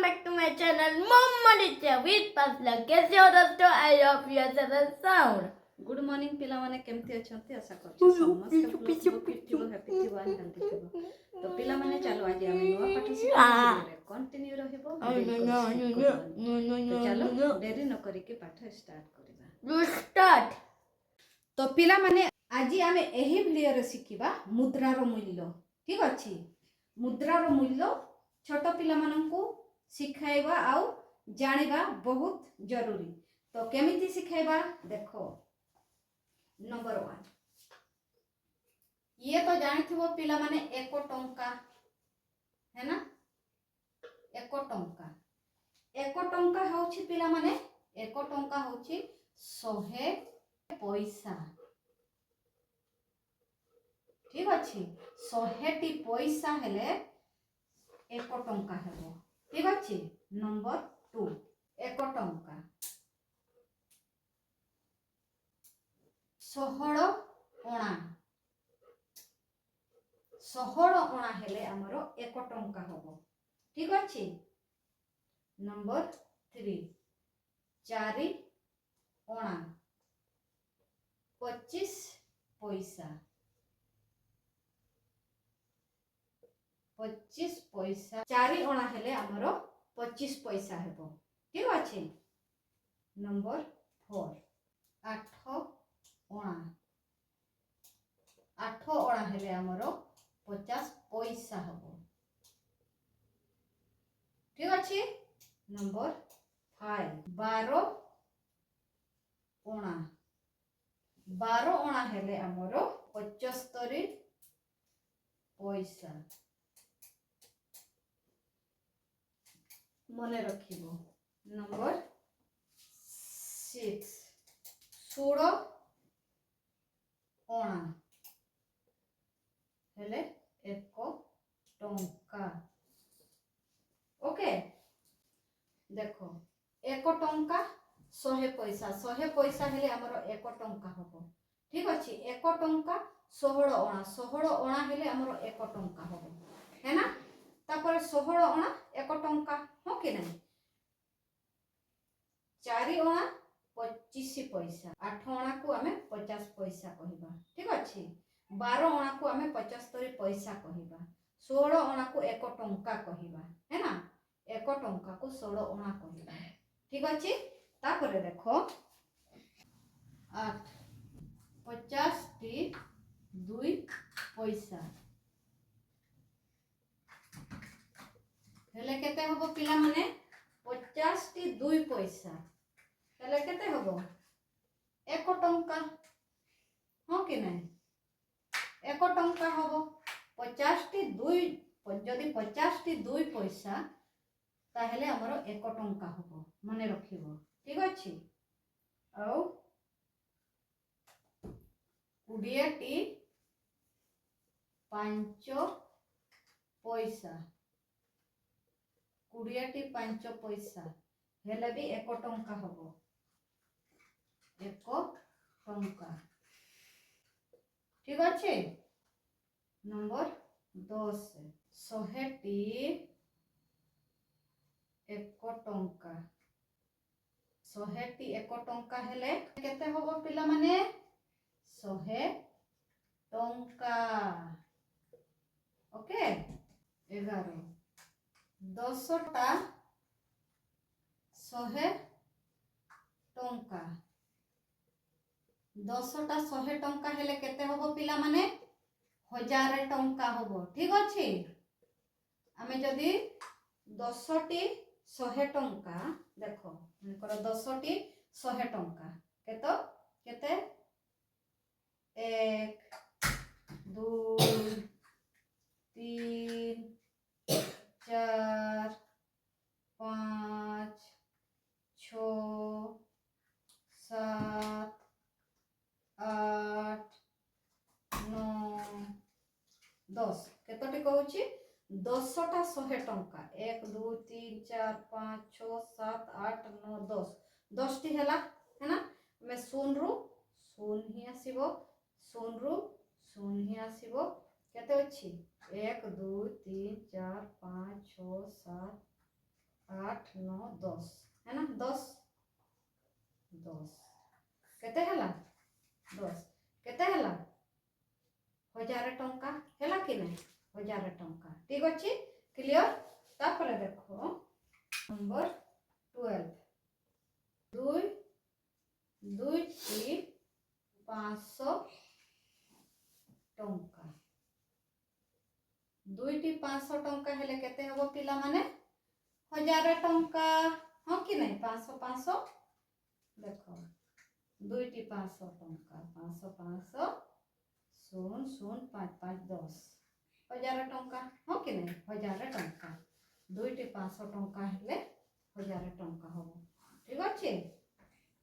back to my channel Mom Aditya with Pasla. कैसे हो दोस्तों? I hope you are safe sound. Good morning पिलामाने केमती अछंती आशा करछि समस्त ଥିବ हैप्पी ଥିବ and healthy ଥିବ तो पिलामाने चलो आज हम नवा पाठ शिखा रे कंटिन्यू रहबो तो चलो देरी न करी के पाठ स्टार्ट करबा You start. तो पिलामाने आज हम एही वीडियो रे शिखिबा मुद्रार मूल्य ठीक अछि मुद्रार मूल्य छोट पिलामानंकु शिखाइबा आउ जानिबा बहुत जरूरी तो केमिति शिखाइबा देखो नंबर 1 ये तो जानिथिबो पिला माने 1 टंका है ना 1 टंका 1 टंका होछि पिला माने 1 टंका होछि 100 पैसा ठीक अछि 100 टी पैसा हेले 1 टंका हेबो ठीक अछि नंबर 2 1 टंका 16 अणा 16 अणा हेले हमरो 1 टंका होबो ठीक अछि नंबर 3 4 अणा 25 पैसा 25 पैसा 4 अणा हेले हमरो 25 पैसा हेबो ठीक अछि नंबर 4 8 अणा 8 अणा हेले हमरो 50 पैसा हबो ठीक अछि नंबर 5 12 अणा 12 अणा हेले हमरो 75 पैसा मने रखिबो नंबर 6 16 अणा हेले 1 टंका ओके देखो 1 टंका 100 पैसा हेले हमरो 1 टंका हबो ठीक अछि 1 टंका 16 अणा हेले हमरो 1 टंका हबो है ना तापर 16 अणा 1 टंका हो कि नहीं 4 अणा 25 पैसा 8 अणा को हमें 50 पैसा कहिबा ठीक अछि 12 अणा को हमें 75 पैसा कहिबा 16 अणा को 1 टंका कहिबा है ना 1 टंका को 16 अणा कहिबा ठीक अछि तापर देखो 8 50 टी 2 पैसा हेले केते होबो पिला माने 50 टी 2 पैसा हेले केते होबो 1 टंका हो कि नहीं 1 टंका होबो 50 टी 2 जदि 50 टी 2 पैसा ताहेले हमरो 1 टंका होबो मने रखिबो ठीक अछि औ 20 टी 5 पैसा 20 टी 5 पैसा हेले भी 1 टंका होबो 1 टंका ठीक अछि नंबर 10 100 टी 1 टंका 100 टी 1 टंका हेले केते होबो पिला माने 100 टंका ओके 11 10 टा 100 टंका 10 टा 100 टंका हेले केते होबो पिला माने 1000 टंका होबो ठीक अछि हमें जदी 10 टी 100 टंका देखो मनकर 10 टी 100 टंका केते 1 2 3 4 5 6 7 8 9 10 केतोटी कहूची 10 टा 100 टंका 1 2 3 4 5 6 7 8 9 10 10 टी हैला है ना मैं शून्य रु शून्य ही आसीबो शून्य रु शून्य ही आसीबो केते अछि 1 2 3 4 5 6 7 8 9 10 है ना 10 10 केते हला 10 केते हला 1000 टंका हला कि नहीं 1000 टंका ठीक अछि क्लियर तापर देखो नंबर 12 2 2 टी 500 टंका 2 टी 500 टंका हेले केते हबो पिला माने 1000 टंका हां कि नहीं 500 500 देखो 2 टी 500 टंका 500 500 0 0 5 5 10 1000 टंका हां कि नहीं 1000 टंका 2 टी 500 टंका हेले 1000 टंका हबो ठीक अछि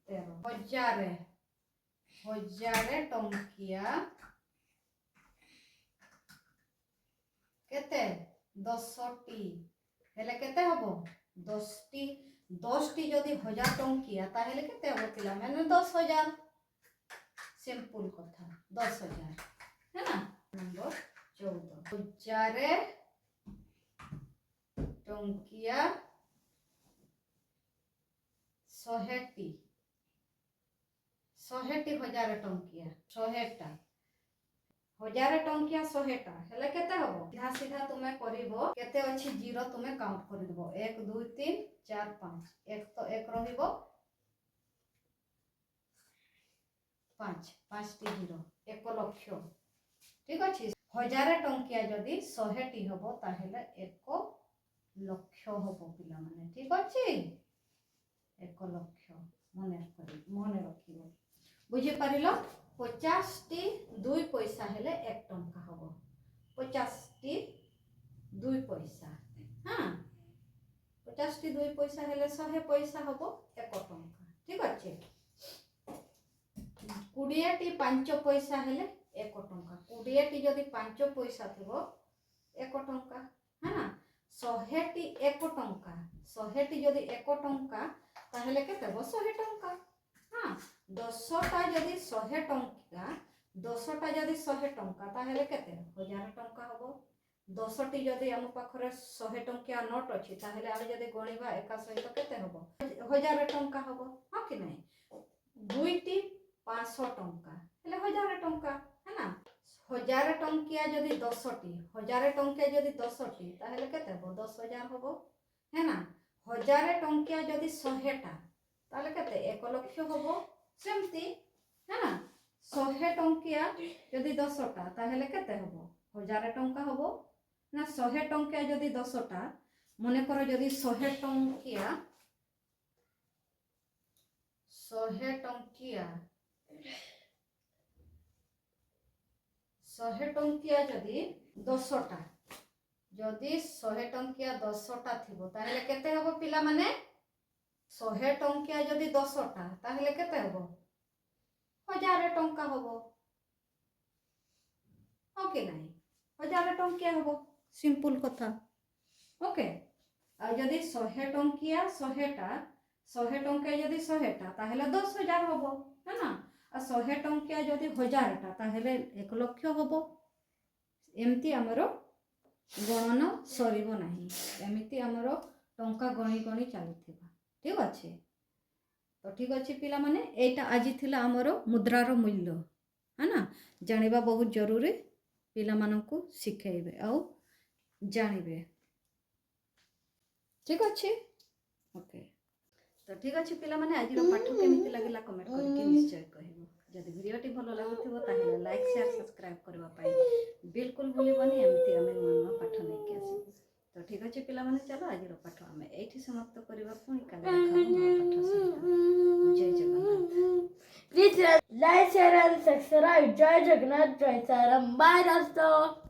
13 1000 टंकिया केते 10 टी हेले केते हबो 10 टी जदि 1000 टंकिया ताहेले केते हबो पिला माने 10000 सिंपल कथा 10000 है ना नंबर 14 1000 टंकिया 100 टी 1000 टंकिया 100टा 1000 टंकिया 100टा हेले केते हबो सीधा सीधा तुमे करिवो केते अछि जीरो तुमे काउंट करि देबो 1 2 3 4 5 एक तो एक रहिबो 5 टी जीरो 1 लाख ठीक अछि 1000 टंकिया जदि 100 टी हबो ताहेले 1 लाख हबो पिला माने ठीक अछि 1 लाख मने रखिबो बुझी पारिलो 50 टी 2 पैसा हेले 1 टंका हबो 50 टी 2 पैसा हां 50 टी 2 पैसा हेले 100 पैसा हबो 1 टंका ठीक अछि 20 टी 5 पैसा हेले 1 टंका 20 टी जदि 5 पैसा थिबो 1 टंका है ना 100 टी 1 टंका 100 टी जदि 1 टंका ताहेले केते हबो 100 टंका हां 10टा जदि 100 टंका 10टा जदि 100 टंका ताहेले केते 1000 टंका हबो 10 टी जदि हम पाखरे 100 टंकिया नोट अछि ताहेले आमे जदि गणिबा एका सहित केते हबो 1000 टंका हबो हां कि नहीं 2 टी 500 टंका हेले 1000 टंका है ना 1000 टंकिया जदि 10 टी 1000 टंकिया जदि 10 टी ताहेले केते हबो 10000 हबो है ना 1000 टंकिया जदि 100टा ताले केते 1 लाख हबो सेमती है ना 100 टंकिया जदि 10टा ताहेले केते हबो 1000 टंका हबो ना 100 टंकिया जदि 10टा मने करो जदि 100 टंकिया 100 टंकिया जदि 10टा जदि 100 टंकिया 10टा थिबो ताहेले केते हबो पिला माने 100 टंकिया जदि 10टा ताहेले केते हबो 1000 टंका हबो ओके नहीं 1000 टंकिया हबो सिंपल कथा ओके आ जदि 100 टंकिया 100टा 100 टंकिया जदि 100टा ताहेले 10000 हबो है ना आ 100 टंकिया जदि 1000टा ताहेले 1 लाख हबो एमती हमरो गणना सरीबो नाही एमिति हमरो टंका गणी गणी चालुथिबा ठीक अछि तो ठीक अछि पिला माने एटा आजि थिला हमरो मुद्रार मूल्य है ना जानिबा बहुत जरूरी पिला मानकु सिखेइबे आ जानिबे ठीक अछि ओके तो ठीक अछि पिला माने आजिरो पाठ केमिति लागिला कमेंट करके निश्चय कहिबो जदि वीडियोटी भलो लागुथिबो ताहेले लाइक शेयर सब्सक्राइब करबा पाई बिल्कुल भूलिबनी एमिति हमें नवा पाठ नै के आसी तो ठीक अछि पिला माने चलो आजिरो पाठ हमें एठी समाप्त करबा पुनी काले देखा पाठ से जय Jagannath please like share and subscribe जय जगन्नाथ जय सारम बाय दोस्तों।